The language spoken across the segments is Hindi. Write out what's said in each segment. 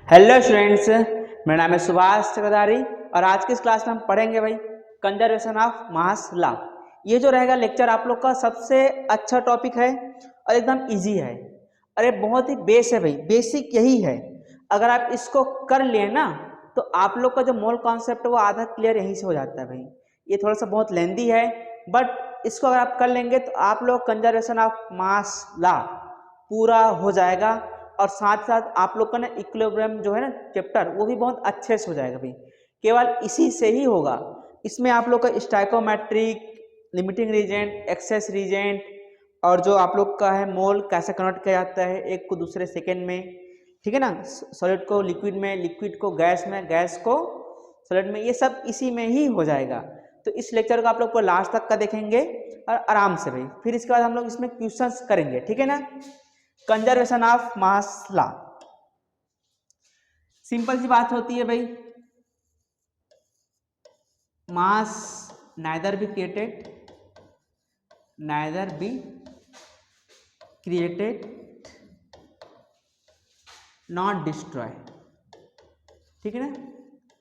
हेलो स्टूडेंट्स, मेरा नाम है सुभाष चक्रधारी और आज की इस क्लास में हम पढ़ेंगे भाई कंजर्वेशन ऑफ मास लॉ। ये जो रहेगा लेक्चर आप लोग का सबसे अच्छा टॉपिक है और एकदम इजी है और ये बहुत ही बेस है भाई, बेसिक यही है। अगर आप इसको कर लिए ना तो आप लोग का जो मोल कॉन्सेप्ट है वो आधा क्लियर यहीं से हो जाता है भाई। ये थोड़ा सा बहुत लेंदी है बट इसको अगर आप कर लेंगे तो आप लोग कंजर्वेशन ऑफ मास लॉ पूरा हो जाएगा और साथ साथ आप लोग का ना इक्विलिब्रियम जो है ना चैप्टर वो भी बहुत अच्छे से हो जाएगा भाई। केवल इसी से ही होगा। इसमें आप लोग का stoichiometric, limiting reagent, excess reagent और जो आप लोग का है मोल कैसे कन्वर्ट किया जाता है एक को दूसरे सेकेंड में, ठीक है ना, सॉलिड को लिक्विड में, लिक्विड को गैस में, गैस को सॉलिड में, ये सब इसी में ही हो जाएगा। तो इस लेक्चर को आप लोग को लास्ट तक का देखेंगे और आराम से भाई। फिर इसके बाद हम लोग इसमें क्वेश्चंस करेंगे, ठीक है ना। Conservation of mass law, simple सी बात होती है भाई, mass neither be created not destroy, ठीक है ना।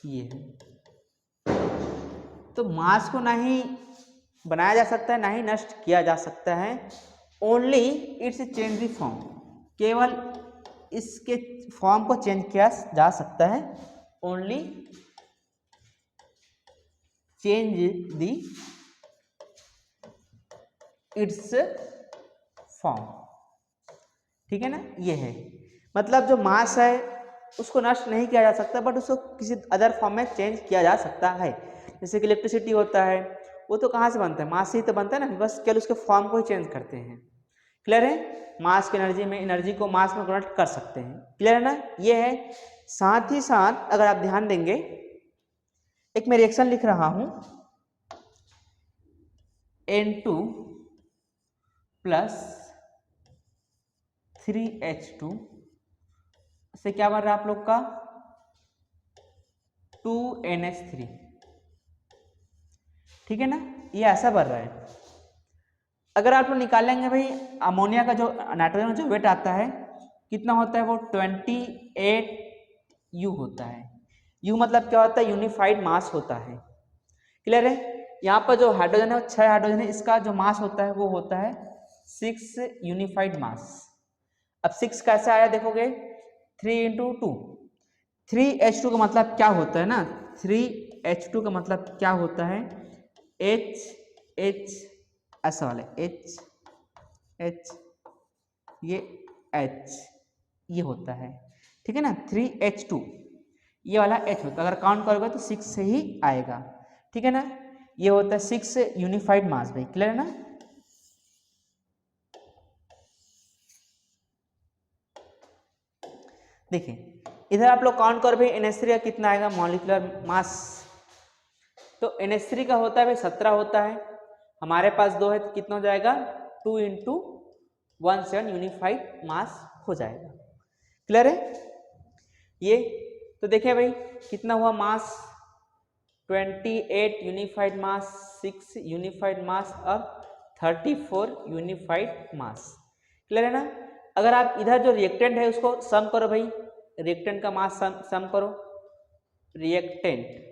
ये है तो मास को ना ही बनाया जा सकता है ना ही नष्ट किया जा सकता है। Only it's change the form, केवल इसके फॉर्म को चेंज किया जा सकता है। Only change the it's form, ठीक है ना। ये है मतलब जो मास है उसको नष्ट नहीं किया जा सकता बट उसको किसी अदर फॉर्म में चेंज किया जा सकता है। जैसे कि इलेक्ट्रिसिटी होता है वो तो कहाँ से बनता है, मास से ही तो बनता है ना, बस केवल उसके फॉर्म को ही चेंज करते हैं। क्लियर है, मास की एनर्जी में, एनर्जी को मास में कन्वर्ट कर सकते हैं। क्लियर है ना, ये है। साथ ही साथ अगर आप ध्यान देंगे, एक मैं रिएक्शन लिख रहा हूं, N2 प्लस 3H2 से क्या बन रहा है आप लोग का 2NH3, ठीक है ना। ये ऐसा बन रहा है। अगर आप लोग निकालेंगे भाई अमोनिया का जो नाइट्रोजन जो वेट आता है कितना होता है, वो 28 U होता है। U मतलब क्या होता है, यूनिफाइड मास होता है। क्लियर है। यहाँ पर जो हाइड्रोजन है वो 6 हाइड्रोजन है, इसका जो मास होता है वो होता है 6 यूनिफाइड मास। अब 6 कैसे आया देखोगे, 3 इंटू 2, 3H2 का मतलब क्या होता है ना, 3H2 का मतलब क्या होता है, H ऐसा वाले H ये H ये होता है, ठीक है ना। 3H2 ये वाला H होता है, अगर काउंट करोगे तो 6 से ही आएगा, ठीक है ना। ये होता है 6 यूनिफाइड मास भाई। क्लियर है ना। देखिए इधर आप लोग काउंट करो भाई NH3 का कितना आएगा मॉलिक्यूलर मास, तो NH3 का होता है भाई 17 होता है, हमारे पास 2 है तो कितना हो जाएगा 2 इंटू 17 यूनिफाइड मास हो जाएगा। क्लियर है ये। तो देखिए भाई कितना हुआ मास, 28 यूनिफाइड मास, 6 यूनिफाइड मास और 34 यूनिफाइड मास। क्लियर है ना। अगर आप इधर जो रिएक्टेंट है उसको सम करो भाई, रिएक्टेंट का मास सम करो, रिएक्टेंट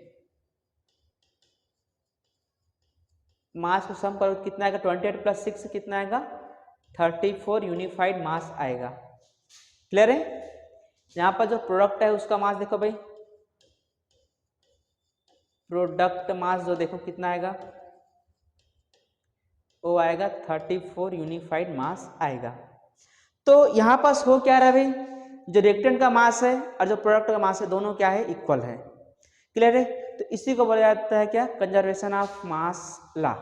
मास को सम करो कितना आएगा, 28 प्लस 6 कितना आएगा 34 यूनिफाइड मास आएगा। क्लियर है। यहाँ पर जो प्रोडक्ट है उसका मास देखो भाई, प्रोडक्ट मास जो देखो कितना आएगा, वो आएगा 34 यूनिफाइड मास आएगा। तो यहाँ पास हो क्या रहा है भाई, जो रिएक्टेंट का मास है और जो प्रोडक्ट का मास है दोनों क्या है, इक्वल है। क्लियर है। तो इसी को बोला जाता है क्या, कंजर्वेशन ऑफ मास लॉ,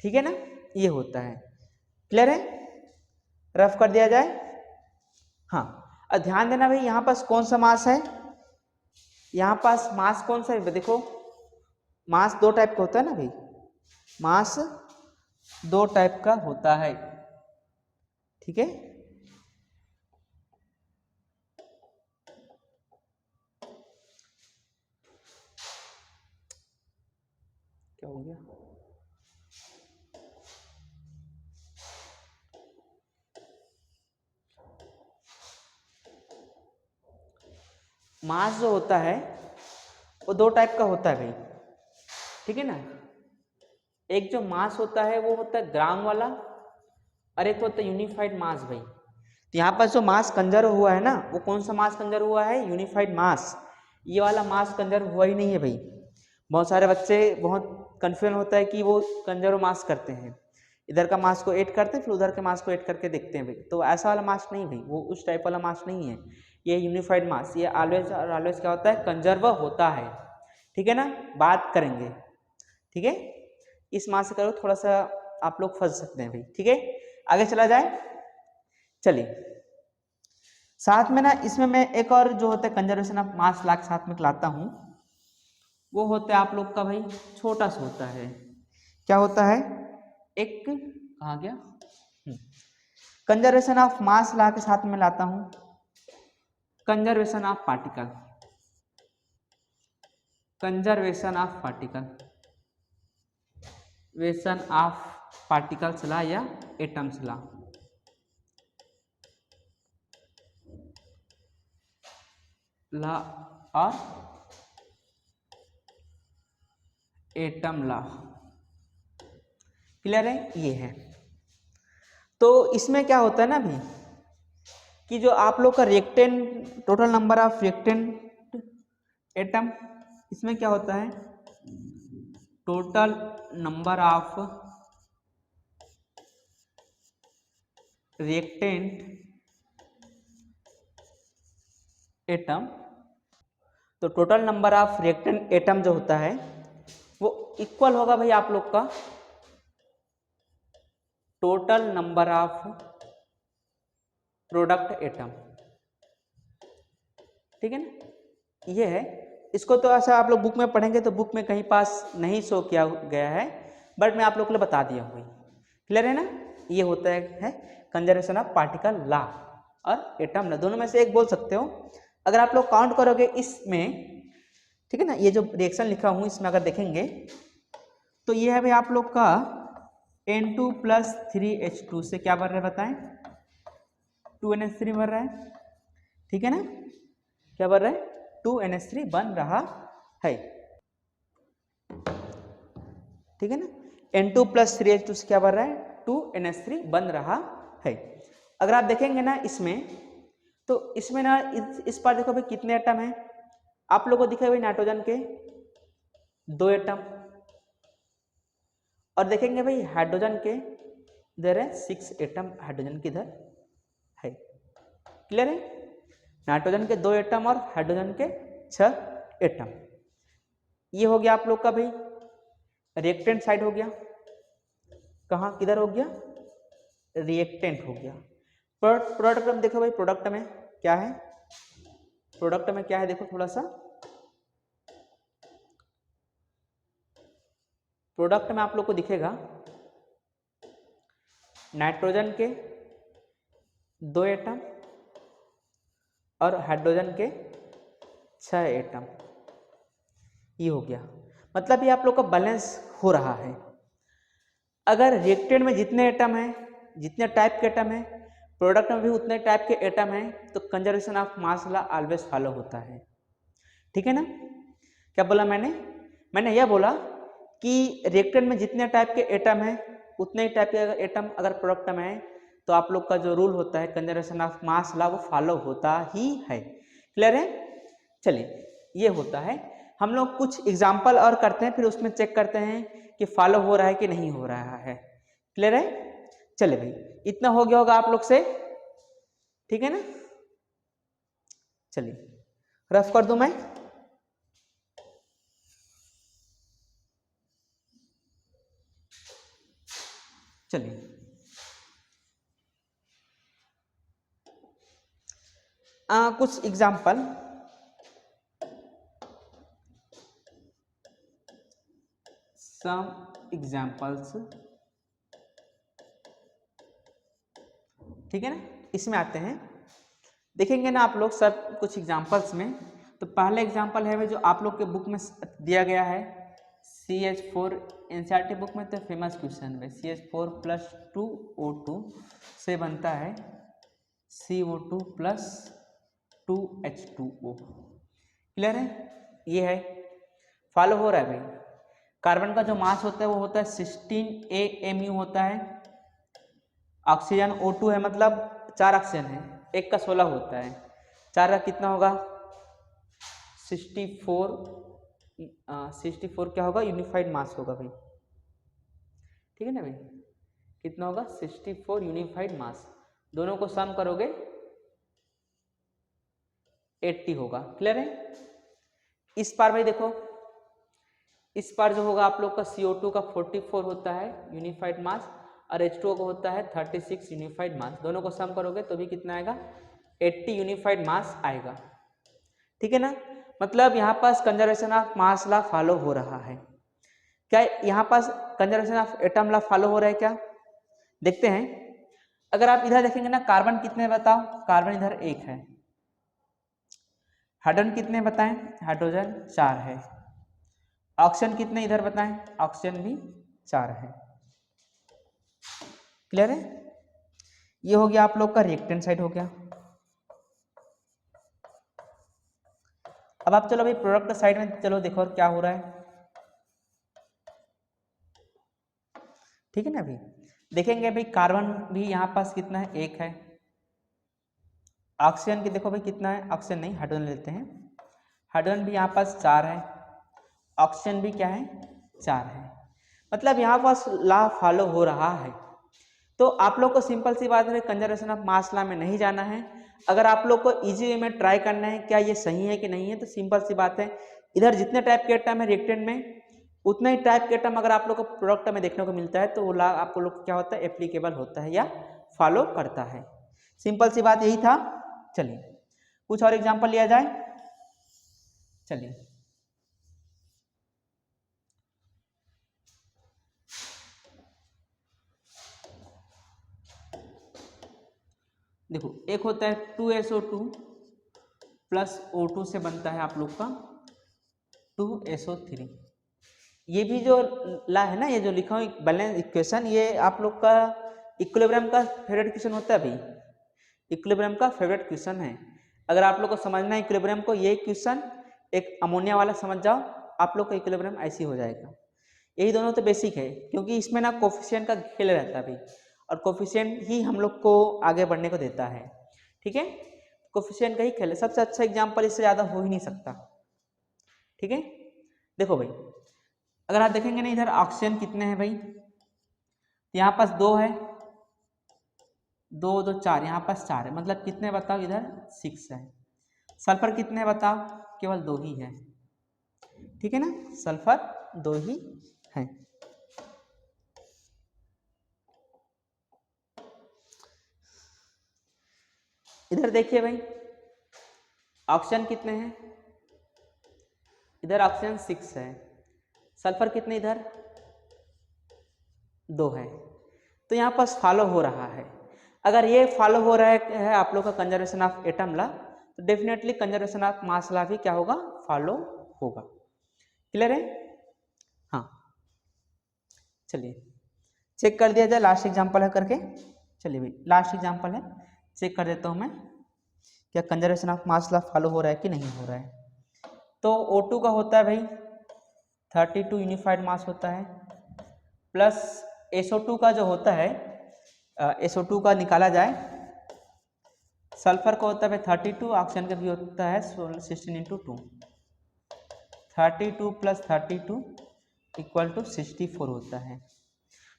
ठीक है ना। ये होता है। क्लियर है, रफ कर दिया जाए। हाँ और ध्यान देना भाई यहाँ पास कौन सा मास है, यहाँ पास मास कौन सा है देखो, मास दो टाइप का होता है ना भाई, मास दो टाइप का होता है, ठीक है। क्या हो गया, मास जो होता है वो दो टाइप का होता है भाई, ठीक है ना। एक जो मास होता है वो होता है ग्राम वाला, और एक होता है यूनिफाइड मास भाई। तो यहाँ पर जो मास कंजर्व हुआ है ना, वो कौन सा मास कंजर्व हुआ है? यूनिफाइड मास। ये वाला मास कंजर्व हुआ ही नहीं है भाई। बहुत सारे बच्चे बहुत कन्फ्यूजन होता है कि वो कंजर्व मास करते हैं, इधर का मास को ऐड करते हैं फिर उधर के मास को ऐड करके देखते हैं भाई। तो ऐसा वाला मास नहीं भाई, वो उस टाइप वाला मास नहीं है, ये यूनिफाइड मास। ये ऑलवेज और ऑलवेज क्या होता है? कंजर्व होता है, ठीक है ना। बात करेंगे, ठीक है। इस मास से करो थोड़ा सा आप लोग फंस सकते हैं भाई, ठीक है। आगे चला जाए, चलिए। साथ में ना इसमें मैं एक और जो होता है कंजर्वेशन ऑफ मास लॉ के साथ में लाता हूँ, वो होता है आप लोग का भाई छोटा सा होता है। क्या होता है? एक कहाँ गया, कंजर्वेशन ऑफ मास लॉ के साथ में लाता हूँ conservation of particle, conservation of particle, वेशन ऑफ पार्टिकल्स लॉ या एटम्स लॉ। लॉ और एटम लॉ, क्लियर है? ये है। तो इसमें क्या होता है ना भाई कि जो आप लोग का reactant, total number of reactant atom, इसमें क्या होता है? Total number of reactant atom, तो total number of reactant atom जो होता है वो इक्वल होगा भाई आप लोग का total number of product atom, ठीक है ना। ये है। इसको तो ऐसा आप लोग बुक में पढ़ेंगे तो बुक में कहीं पास नहीं शो किया गया है, बट मैं आप लोग के लिए बता दिया हूँ, क्लियर है ना। ये होता है कंजर्वेशन ऑफ पार्टिकल लॉ और एटम लॉ, दोनों में से एक बोल सकते हो। अगर आप लोग काउंट करोगे इसमें, ठीक है ना, ये जो रिएक्शन लिखा हूँ इसमें अगर देखेंगे तो ये है भाई आप लोग का N2 + 3H2 से क्या बन रहा है बताएं? 2NH3 बन रहा है, ठीक है ना। क्या बन रहा है? 2NH3 बन रहा है, ठीक है ना। N2 + 3H2 से क्या बन रहा है? 2NH3 बन रहा है। अगर आप देखेंगे ना इसमें, तो इसमें ना इस बार देखो भाई कितने एटम है आप लोगों को दिखे भाई? नाइट्रोजन के 2 एटम, और देखेंगे भाई हाइड्रोजन के इधर है 6 एटम, हाइड्रोजन के इधर है, क्लियर है। नाइट्रोजन के 2 एटम और हाइड्रोजन के 6 एटम। ये हो गया आप लोग का भाई रिएक्टेंट साइड हो गया। कहाँ किधर हो गया? रिएक्टेंट हो गया। प्रोडक्ट में देखो भाई, प्रोडक्ट में क्या है? प्रोडक्ट में क्या है देखो थोड़ा सा, प्रोडक्ट में आप लोग को दिखेगा नाइट्रोजन के 2 एटम और हाइड्रोजन के 6 एटम। ये हो गया, मतलब ये आप लोग का बैलेंस हो रहा है। अगर रिएक्टेंट में जितने एटम हैं, जितने टाइप के एटम हैं, प्रोडक्ट में भी उतने टाइप के एटम हैं, तो conservation of mass law always follow होता है, ठीक है ना। क्या बोला मैंने? मैंने यह बोला कि रिएक्टेंट में जितने टाइप के एटम हैं उतने ही टाइप के एटम अगर प्रोडक्ट में है तो आप लोग का जो रूल होता है कंजर्वेशन ऑफ मास लॉ वो फॉलो होता ही है, क्लियर है। चलिए, ये होता है। हम लोग कुछ एग्जाम्पल और करते हैं, फिर उसमें चेक करते हैं कि फॉलो हो रहा है कि नहीं हो रहा है, क्लियर है। चलिए भाई, इतना हो गया होगा आप लोग से, ठीक है ना। चलिए रफ कर दूं मैं। चलिए कुछ एग्जाम्पल, सम एग्जाम्पल्स, ठीक है ना। इसमें आते हैं, देखेंगे ना आप लोग सब कुछ एग्जाम्पल्स में। तो पहला एग्जाम्पल है जो आप लोग के बुक में दिया गया है CH4, एनसीईआरटी बुक में तो फेमस क्वेश्चन है, CH4 + 2O2 से बनता है CO2 + 2H2O, क्लियर है? ये है, फॉलो हो रहा है भाई। कार्बन का जो मास होता है वो होता है 16 AMU होता है। ऑक्सीजन O2 है, मतलब 4 ऑक्सीजन है, एक का 16 होता है, 4 का कितना होगा 64। 64 क्या होगा, यूनिफाइड मास होगा भाई, ठीक है ना भाई, कितना होगा 64 यूनिफाइड मास। दोनों को सम करोगे 80 होगा। क्लियर है? इस पार भाई देखो, इस पार जो होगा आप लोग का CO2 का 44 होता है यूनिफाइड मास, और H2O का होता है 36 यूनिफाइड मास। दोनों को सम करोगे तो भी कितना आएगा 80 यूनिफाइड मास आएगा, ठीक है ना। मतलब यहाँ पास conservation of mass law follow हो रहा है। क्या यहाँ पास conservation of atom law follow हो रहा है क्या, देखते हैं। अगर आप इधर देखेंगे ना, कार्बन कितने बताओ, कार्बन इधर 1 है। हाइड्रोजन कितने बताएं, हाइड्रोजन 4 है। ऑक्सीजन कितने इधर बताएं, ऑक्सीजन भी 4 है। क्लियर है? ये हो गया आप लोग का रिएक्टेंट साइड हो गया। अब आप चलो भाई प्रोडक्ट साइड में चलो देखो और क्या हो रहा है, ठीक है ना भाई। देखेंगे भाई कार्बन भी यहाँ पास कितना है, 1 है। ऑक्सीजन की देखो भाई कितना है, ऑक्सीजन नहीं हाइड्रोजन लेते हैं, हाइड्रोजन भी यहाँ पास 4 है, ऑक्सीजन भी क्या है 4 है। मतलब यहाँ पास लॉ फॉलो हो रहा है। तो आप लोग को सिंपल सी बात है, कंजर्वेशन ऑफ मास लॉ में नहीं जाना है। अगर आप लोग को इजी वे में ट्राई करना है क्या ये सही है कि नहीं है, तो सिंपल सी बात है, इधर जितने टाइप के एटम है रिएक्टेंट में, उतने ही टाइप के एटम अगर आप लोग को प्रोडक्ट में देखने को मिलता है तो वो लॉ आप लोग को क्या होता है, एप्लीकेबल होता है या फॉलो करता है। सिंपल सी बात यही था। चलिए कुछ और एग्जाम्पल लिया जाए। चलिए देखो, एक होता है 2SO2 प्लस O2 से बनता है आप लोग का 2SO3। ये भी जो ला है ना, ये जो लिखा हूँ बैलेंस इक्वेशन, ये आप लोग का इक्विलिब्रियम का फेवरेट क्वेश्चन होता है भाई, इक्विलिब्रियम का फेवरेट क्वेश्चन है। अगर आप लोग को समझना है इक्विलिब्रियम को, ये क्वेश्चन एक अमोनिया वाला समझ जाओ, आप लोग का इक्विलिब्रियम ऐसे हो जाएगा। यही दोनों तो बेसिक है, क्योंकि इसमें ना कोफिशिएंट का खेल रहता है भाई, और कोफिशिएंट ही हम लोग को आगे बढ़ने को देता है, ठीक है। कोफिशिएंट का ही खेल है, सबसे अच्छा एग्जाम्पल इससे ज़्यादा हो ही नहीं सकता, ठीक है। देखो भाई, अगर आप देखेंगे ना इधर ऑक्सीजन कितने हैं भाई, यहाँ पास 2 है, 2 2 4, यहाँ पास 4 है, मतलब कितने बताओ इधर 6 है। सल्फर कितने बताओ, केवल 2 ही है, ठीक है ना, सल्फर 2 ही है। इधर देखिए भाई, ऑक्सीजन कितने हैं, इधर ऑक्सीजन 6 है, सल्फर कितने इधर 2 है। तो यहाँ पास फॉलो हो रहा है। अगर ये फॉलो हो रहा है आप लोग का कंजर्वेशन ऑफ एटम लॉ, तो definitely conservation of mass law भी क्या होगा, फॉलो होगा। क्लियर है? हाँ, चलिए चेक कर दिया जाए, लास्ट एग्जांपल है करके। चलिए भाई लास्ट एग्जांपल है, चेक कर देता हूँ मैं क्या conservation of mass law follow हो रहा है कि नहीं हो रहा है। तो O2 का होता है भाई 32 यूनिफाइड मास होता है, प्लस SO2 का जो होता है, SO2 का निकाला जाए, सल्फर का होता है 32, ऑक्सीजन का भी होता है 16 × 2, 32 + 32 = 64 होता है।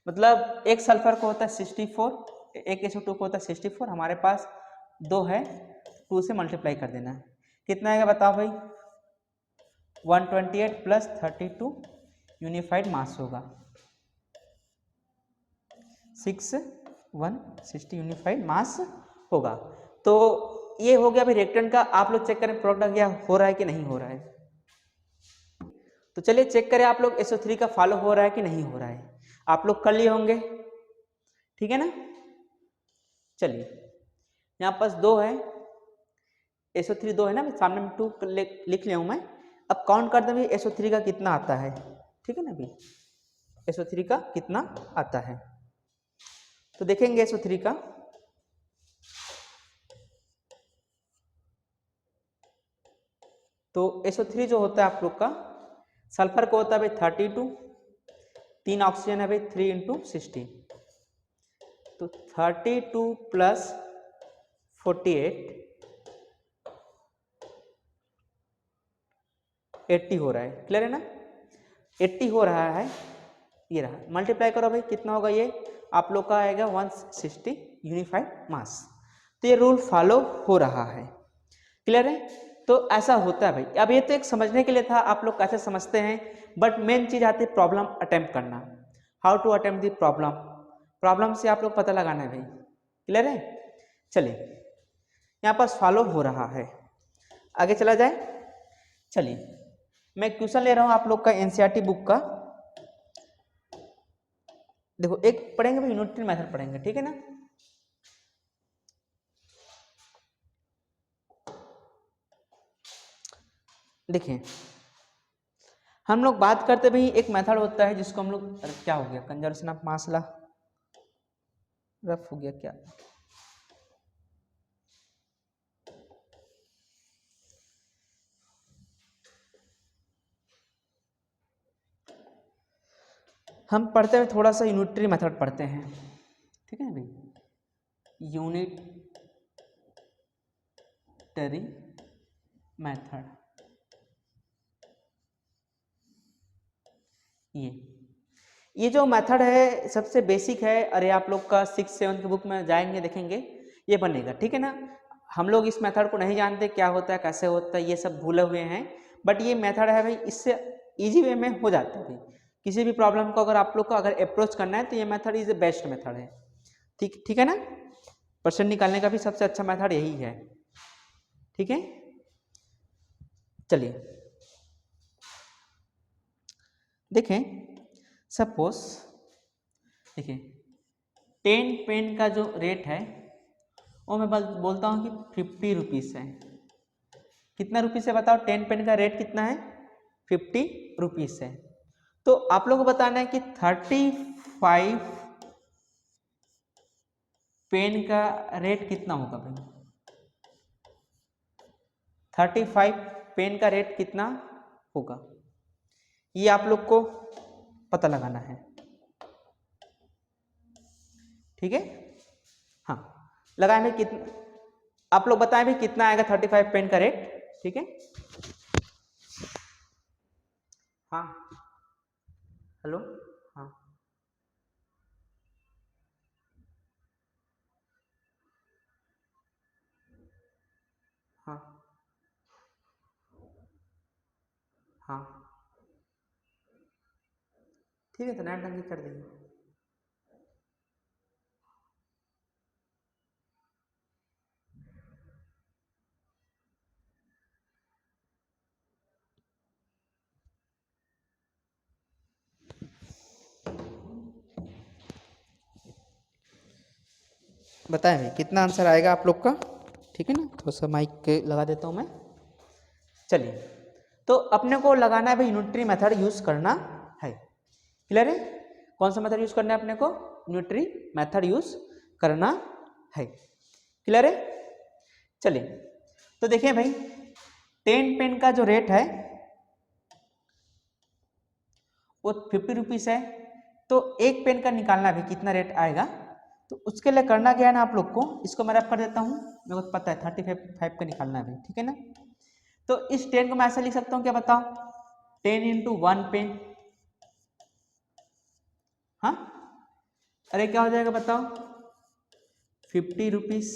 मतलब एक सल्फर को होता है 64, एक SO2 को होता है 64, हमारे पास 2 है, 2 से मल्टीप्लाई कर देना है, कितना आएगा बताओ भाई, 128 + 32 यूनिफाइड मास होगा, 6160 यूनिफाइड मास होगा। तो ये हो गया भाई रिएक्टेंट का। आप लोग चेक करें प्रोडक्ट क्या हो रहा है कि नहीं हो रहा है। तो चलिए चेक करें आप लोग SO3 का फॉलो हो रहा है कि नहीं हो रहा है। आप लोग कर लिए होंगे, ठीक है ना। चलिए यहाँ पास 2 है, SO3 2 है ना, सामने में 2 लिख लिया हूँ मैं। अब काउंट कर दें SO3 का कितना आता है, ठीक है ना भाई, SO3 का कितना आता है। तो देखेंगे SO3 का, तो SO3 जो होता है आप लोग का, सल्फर को होता है भाई 32, 3 ऑक्सीजन है भाई 3 इंटू 60, तो 32 प्लस 48 80 हो रहा है, क्लियर है ना, 80 हो रहा है, ये रहा, मल्टीप्लाई करो भाई कितना होगा, ये आप लोग का आएगा 160 यूनिफाइड मास। तो ये रूल फॉलो हो रहा है, क्लियर है। तो ऐसा होता है भाई। अब ये तो एक समझने के लिए था, आप लोग कैसे समझते हैं, बट मेन चीज आती है प्रॉब्लम अटेम्प्ट करना, how to attempt the problem, problem से आप लोग पता लगाना है भाई, क्लियर है। चलिए यहाँ पर फॉलो हो रहा है, आगे चला जाए। चलिए मैं क्वेश्चन ले रहा हूँ आप लोग का एनसीईआरटी बुक का, देखो एक पढ़ेंगे भाई, यूनिटरी मेथड पढ़ेंगे, ठीक है ना। देखिए हम लोग बात करते भाई, एक मेथड होता है जिसको हम लोग, अरे क्या हो गया, conservation of mass law rough हो गया क्या, हम पढ़ते हैं थोड़ा सा यूनिटरी मेथड पढ़ते हैं, ठीक है भाई, यूनिटरी मेथड, ये जो मेथड है सबसे बेसिक है, अरे आप लोग का 6-7 की बुक में जाएंगे देखेंगे ये बनेगा, ठीक है ना। हम लोग इस मेथड को नहीं जानते क्या होता है कैसे होता है, ये सब भूले हुए हैं, बट ये मेथड है भाई, इससे इजी वे में हो जाता है भाई। किसी भी प्रॉब्लम को अगर आप लोग को अगर अप्रोच करना है तो ये method is the best method है, ठीक है ना। परसेंट निकालने का भी सबसे अच्छा मेथड यही है, ठीक है। चलिए देखें, सपोज देखिए 10 पेन का जो रेट है वो मैं बोलता हूँ कि 50 रुपीज़ है, कितना रुपीज़ है बताओ, 10 पेन का रेट कितना है, 50 रुपीज़ है। तो आप लोगों को बताना है कि 35 पेन का रेट कितना होगा भाई, 35 पेन का रेट कितना होगा, ये आप लोग को पता लगाना है, ठीक है। हाँ लगाए भाई, कितना आप लोग बताएं भाई कितना आएगा 35 पेन का रेट, ठीक है। हाँ हेलो, हाँ हाँ हाँ ठीक है, तो नया टंकी कर दीजिए। बताएं भाई कितना आंसर आएगा आप लोग का, ठीक है ना। थोड़ा सा माइक के लगा देता हूँ मैं। चलिए तो अपने को लगाना है भाई, यूनिटरी मेथड यूज करना है, क्लियर है। कौन सा मेथड यूज करना है अपने को, यूनिटरी मेथड यूज करना है, क्लियर है। चलिए तो देखिए भाई 10 पेन का जो रेट है वो 50 रुपीज़ है, तो एक पेन का निकालना भी कितना रेट आएगा, तो उसके लिए करना क्या है ना आप लोग को, इसको मैं रफ कर देता हूँ, मेरे को पता है 35 का निकालना है, ठीक है ना। तो इस 10 को मैं ऐसा लिख सकता हूँ, क्या बताओ, 10 इंटू 1 पेन, हाँ अरे क्या हो जाएगा बताओ, 50 रुपीज़,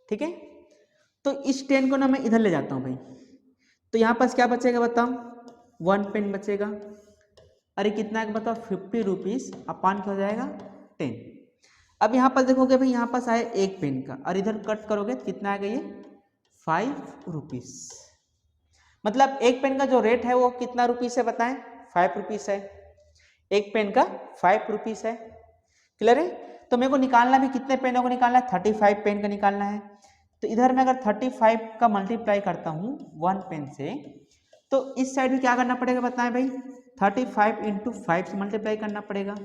ठीक है। तो इस 10 को ना मैं इधर ले जाता हूँ भाई, तो यहाँ पास क्या बचेगा बताओ, 1 पेन बचेगा, अरे कितना है बताओ, 50 रुपीज़ अपान क्या हो जाएगा 10। अब यहाँ पर देखोगे भाई, यहाँ पास आया एक पेन का, और इधर कट करोगे तो कितना आएगा ये 5 रुपीज़। मतलब एक पेन का जो रेट है वो कितना रुपीज़ है बताएं, 5 रुपीज़ है, एक पेन का 5 रुपीज़ है, क्लियर है। तो मेरे को निकालना भी कितने पेनों को निकालना है, 35 पेन का निकालना है। तो इधर मैं अगर 35 का मल्टीप्लाई करता हूँ 1 पेन से, तो इस साइड भी क्या करना पड़ेगा बताएं भाई, 35 इंटू 5 से मल्टीप्लाई करना पड़ेगा,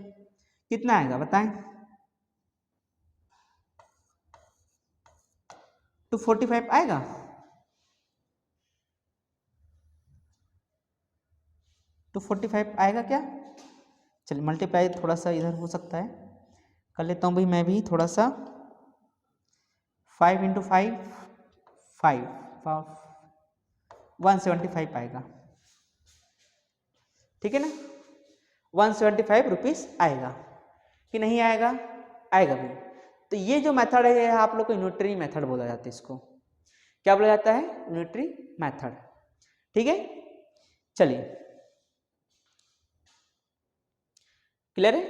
कितना आएगा बताएं, 245 आएगा, 245 आएगा क्या? चलिए मल्टीप्लाई थोड़ा सा इधर हो सकता है, कर लेता हूँ भाई मैं भी थोड़ा सा। 5 × 5 5 175 आएगा, ठीक है ना। 175 रुपीज़ आएगा कि नहीं आएगा? आएगा भाई। तो ये जो मेथड है आप लोग को यूनिटरी मेथड बोला जाता है, इसको क्या बोला जाता है? यूनिटरी मेथड, ठीक है। चलिए क्लियर है?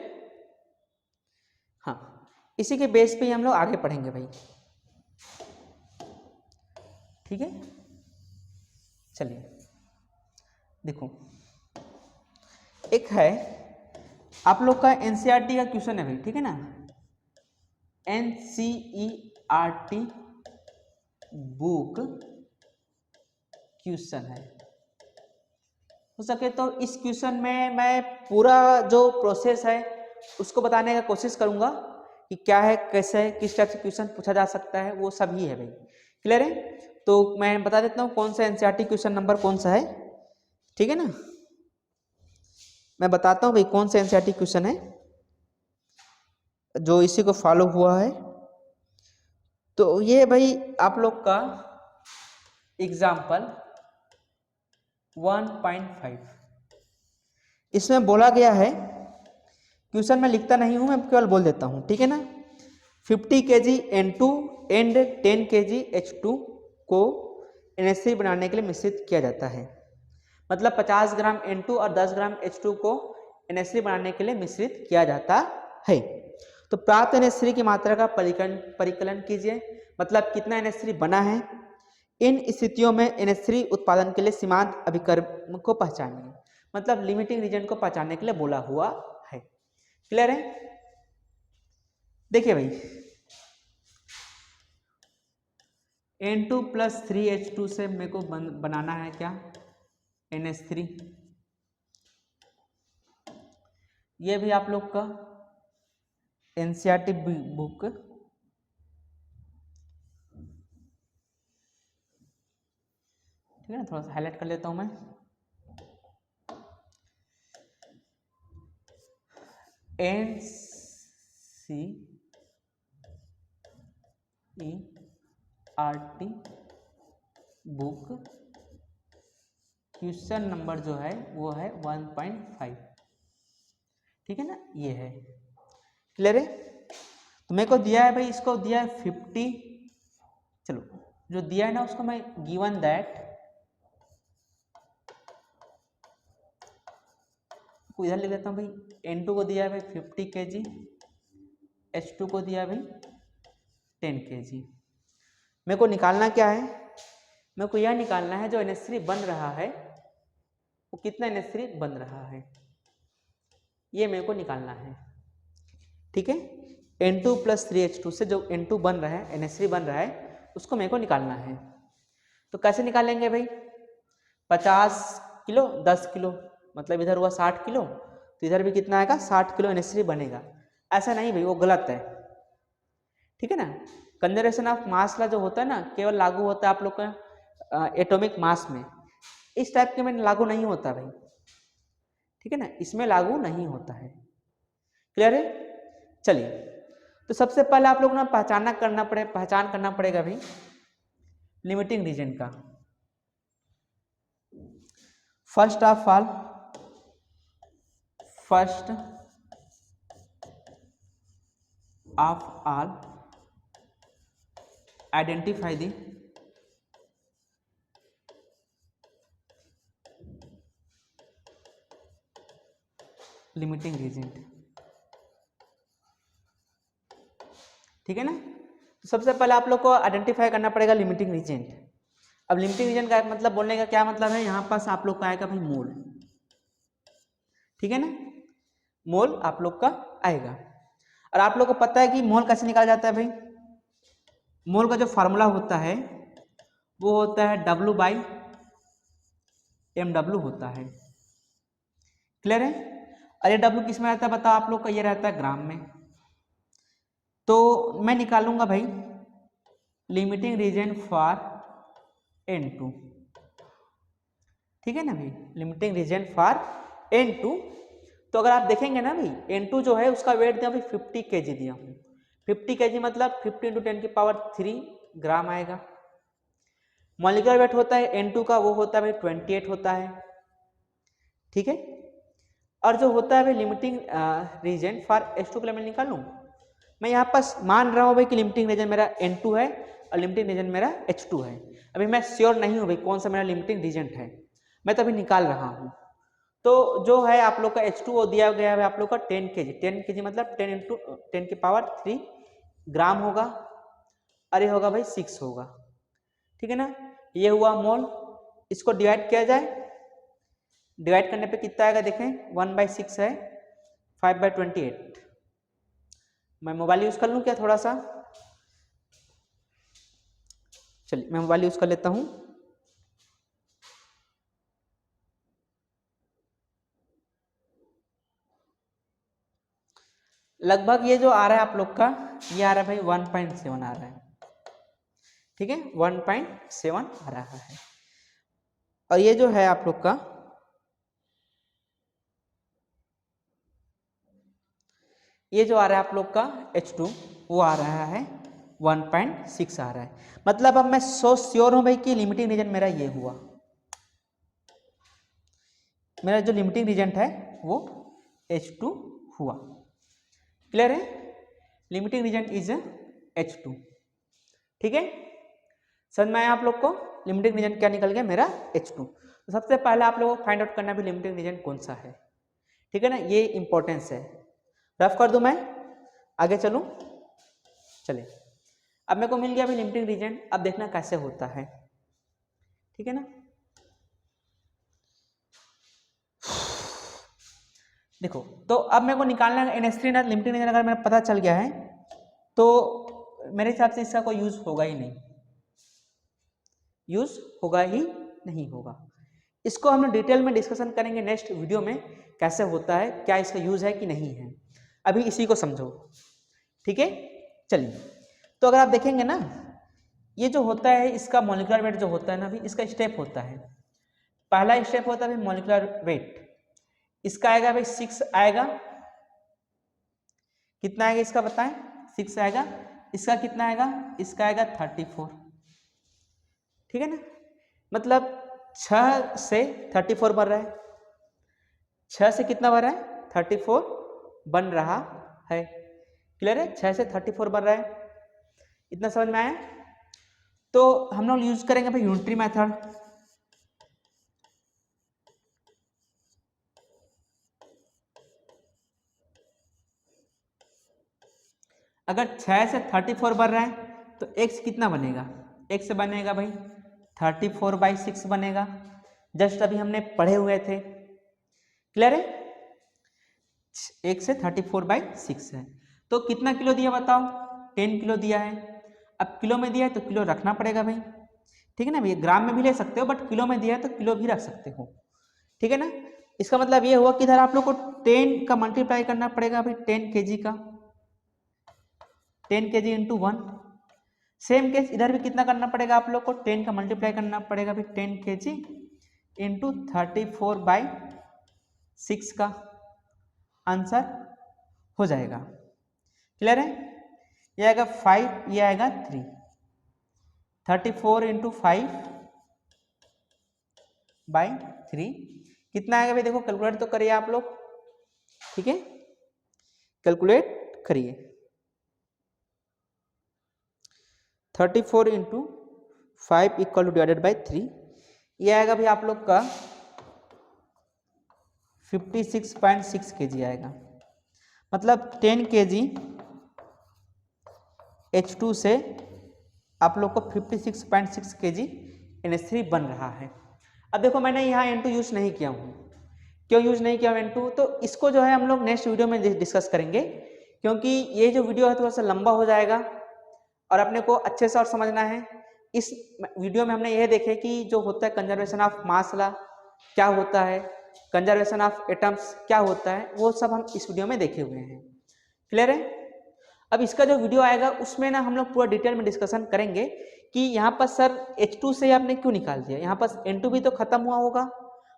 हाँ, इसी के बेस पे ही हम लोग आगे पढ़ेंगे भाई, ठीक है। चलिए देखो, एक है आप लोग का एनसीईआरटी का क्वेश्चन है भाई, ठीक है ना। एनसीईआरटी बुक क्वेश्चन है। हो सके तो इस क्वेश्चन में मैं पूरा जो प्रोसेस है उसको बताने का कोशिश करूंगा कि क्या है, कैसे है, किस टाइप से क्वेश्चन पूछा जा सकता है, वो सभी है भाई। क्लियर है? तो मैं बता देता हूँ कौन सा एनसीईआरटी क्वेश्चन नंबर कौन सा है, ठीक है ना। मैं बताता हूँ भाई कौन सा एनसीईआरटी क्वेश्चन है जो इसी को फॉलो हुआ है। तो ये भाई आप लोग का एग्जाम्पल 1.5, इसमें बोला गया है, क्वेश्चन में लिखता नहीं हूं, मैं केवल बोल देता हूं, ठीक है ना। 50 kg N2 and 10 kg H2 को NH3 बनाने के लिए मिश्रित किया जाता है। मतलब 50 ग्राम N2 और 10 ग्राम H2 को NH3 बनाने के लिए मिश्रित किया जाता है। तो प्राप्त NH3 की मात्रा का परिकलन कीजिए, मतलब कितना NH3 बना है। इन स्थितियों में NH3 उत्पादन के लिए सीमांत अभिकर्म को पहचानिए, मतलब लिमिटिंग रीजन को पहचानने के लिए बोला हुआ है। क्लियर है? देखिए भाई, N2 + 3H2 से मेरे को बनाना है क्या? NH3। ये भी आप लोग का एनसीईआरटी बुक ठीक है ना, थोड़ा सा हाईलाइट कर लेता हूं मैं। एनसीईआरटी बुक क्वेश्चन नंबर जो है वो है 1.5, ठीक है ना, ये है। क्लियर है? तो मेरे को दिया है भाई, इसको दिया है 50, चलो जो दिया है ना उसको मैं गिवन दैट, इधर लिख देता हूँ भाई। N2 को दिया है भाई 50 kg, H2 को दिया है भाई 10 kg। मेरे को निकालना क्या है? मेरे को यह निकालना है जो NH3 बन रहा है वो कितना NH3 बन रहा है, ये मेरे को निकालना है, ठीक है। N2 + 3H2 से जो N2 बन रहा है, NH3 बन रहा है, उसको मेरे को निकालना है। तो कैसे निकालेंगे भाई? 50 किलो 10 किलो, मतलब इधर हुआ 60 किलो, तो इधर भी कितना आएगा? 60 किलो NH3 बनेगा। ऐसा नहीं भाई, वो गलत है, ठीक है ना। कंजर्वेशन ऑफ मास ला जो होता है ना, केवल लागू होता है आप लोग का एटॉमिक मास में, इस टाइप के में लागू नहीं होता भाई, ठीक है ना, इसमें लागू नहीं होता है। क्लियर है? चलिए, तो सबसे पहले आप लोग ना पहचान करना पड़ेगा भाई लिमिटिंग रीजन का। First of all identify the limiting reagent, ठीक है ना। तो सबसे पहले आप लोग को आइडेंटिफाई करना पड़ेगा लिमिटिंग रीजन। अब लिमिटिंग रीजन का मतलब, बोलने का क्या मतलब है, यहाँ पास आप लोग का आएगा भाई मोल, ठीक है ना, मोल आप लोग का आएगा। और आप लोग को पता है कि मोल कैसे निकाला जाता है भाई? मोल का जो फार्मूला होता है वो होता है W/mW होता है। क्लियर है? और ये W किस में रहता है बताओ आप लोग का? ये रहता है ग्राम में। तो मैं निकालूंगा भाई लिमिटिंग रीजन फॉर N2, ठीक है ना भाई, लिमिटिंग रीजन फॉर N2, तो अगर आप देखेंगे ना भाई N2 जो है उसका वेट दिया भाई 50 kg दिया हूँ। 50 kg मतलब 50 × 10⁻³ ग्राम आएगा। मॉलिक्यूलर वेट होता है N2 का, वो होता है भाई 28 होता है, ठीक है। और जो होता है भाई लिमिटिंग रीजन फॉर H2 के लिए मैं निकाल लूँ, मैं यहाँ पर मान रहा हूँ भाई कि लिमिटिंग रीजन मेरा N2 है और लिमिटिंग रीजन मेरा H2 है। अभी मैं श्योर नहीं हूँ भाई कौन सा मेरा लिमिटिंग रीजन है, मैं तो अभी निकाल रहा हूँ। तो जो है आप लोग का H2 वो दिया गया है आप लोग का 10 kg। 10 kg मतलब 10 × 10⁻³ ग्राम होगा और ये होगा भाई 6 होगा, ठीक है ना। ये हुआ मोल। इसको डिवाइड किया जाए, डिवाइड करने पे कितना आएगा देखें, 1/6 है, 5/28। मैं मोबाइल यूज कर लूँ क्या थोड़ा सा, चलिए मैं मोबाइल यूज कर लेता हूँ। लगभग ये जो आ रहा है आप लोग का, ये आ रहा है भाई 1.7 आ रहा है, ठीक है, 1.7 आ रहा है। और ये जो है आप लोग का, ये जो आ रहा है आप लोग का H2 वो आ रहा है 1.6 आ रहा है। मतलब अब मैं सो श्योर हूं भाई कि लिमिटिंग रीजन मेरा ये हुआ, मेरा जो लिमिटिंग रीजन है वो H2 हुआ। क्लियर है, लिमिटिंग रीजन इज H2, ठीक है। समझ में आया आप लोग को, लिमिटिंग रीजन क्या निकल गया मेरा H2। तो सबसे पहले आप लोगों को फाइंड आउट करना भी लिमिटिंग रीजन कौन सा है, ठीक है ना, ये इंपॉर्टेंस है। रफ कर दूं मैं, आगे चलूं, चलिए। अब मेरे को मिल गया अभी लिमिटिंग रीजन, अब देखना कैसे होता है, ठीक है ना। देखो तो अब मेरे को निकालना है NH3 ना, लिमिटिंग रीजन अगर मेरा पता चल गया है तो मेरे हिसाब से इसका कोई यूज होगा ही नहीं, यूज होगा ही नहीं होगा। इसको हम लोग डिटेल में डिस्कशन करेंगे नेक्स्ट वीडियो में, कैसे होता है, क्या इसका यूज है कि नहीं है, अभी इसी को समझो, ठीक है। चलिए, तो अगर आप देखेंगे ना, ये जो होता है इसका मॉलिक्यूलर वेट जो होता है ना, अभी इसका स्टेप होता है, पहला स्टेप होता है मॉलिक्यूलर वेट, इसका आएगा भाई 6 आएगा, कितना आएगा इसका बताएं, 6 आएगा। इसका कितना आएगा, इसका आएगा 34, ठीक है ना। मतलब 6 से 34 बन रहा है, 6 से कितना बन रहा है, 34 बन रहा है। क्लियर है, 6 से 34 बन रहा है, इतना समझ में आया। तो हम लोग यूज करेंगे भाई यूनिटरी मेथड। अगर 6 से 34 बढ़ रहा है तो x कितना बनेगा, x बनेगा भाई 34/6 बनेगा, जस्ट अभी हमने पढ़े हुए थे। क्लियर है, x से 34/6 है, तो कितना किलो दिया बताओ, 10 किलो दिया है। अब किलो में दिया है तो किलो रखना पड़ेगा भाई, ठीक है ना भैया, ग्राम में भी ले सकते हो बट किलो में दिया है तो किलो भी रख सकते हो, ठीक है ना। इसका मतलब ये हुआ कि इधर आप लोग को 10 का मल्टीप्लाई करना पड़ेगा भाई 10 kg का, 10 kg इंटू 1। सेम केस इधर भी कितना करना पड़ेगा आप लोग को, 10 का मल्टीप्लाई करना पड़ेगा भाई 10 kg इंटू 34/6 का आंसर हो जाएगा। क्लियर है, ये आएगा 5, ये आएगा 3, 34 इंटू 5/3 कितना आएगा भाई, देखो कैलकुलेट तो करिए आप लोग, ठीक है, कैलकुलेट करिए। 34 into 5 equal two divided by 3, ये आएगा भाई आप लोग का 56.6 kg आएगा। मतलब 10 kg H2 से आप लोग को 56.6 kg NH3 बन रहा है। अब देखो मैंने यहाँ N2 यूज नहीं किया हूँ, क्यों यूज नहीं किया N2, तो इसको जो है हम लोग नेक्स्ट वीडियो में डिस्कस करेंगे, क्योंकि ये जो वीडियो है थोड़ा सा लंबा हो जाएगा और अपने को अच्छे से और समझना है। इस वीडियो में हमने यह देखे कि जो होता है कंजर्वेशन ऑफ मास लॉ क्या होता है, कंजर्वेशन ऑफ एटम्स क्या होता है, वो सब हम इस वीडियो में देखे हुए हैं। क्लियर है, अब इसका जो वीडियो आएगा उसमें ना हम लोग पूरा डिटेल में डिस्कशन करेंगे कि यहाँ पर सर H2 से आपने क्यों निकाल दिया, यहाँ पर N2 भी तो खत्म हुआ होगा,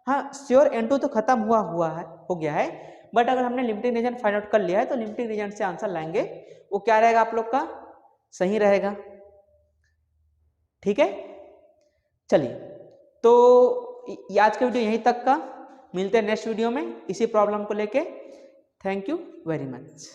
हाँ श्योर N2 तो खत्म हुआ है, हो गया है, बट अगर हमने लिमिटिंग रीजन फाइंड आउट कर लिया है तो लिमिटिंग रीजन से आंसर लाएंगे, वो क्या रहेगा आप लोग का, सही रहेगा। ठीक है, चलिए तो आज के वीडियो यहीं तक का, मिलते हैं नेक्स्ट वीडियो में इसी प्रॉब्लम को लेके। Thank you very much.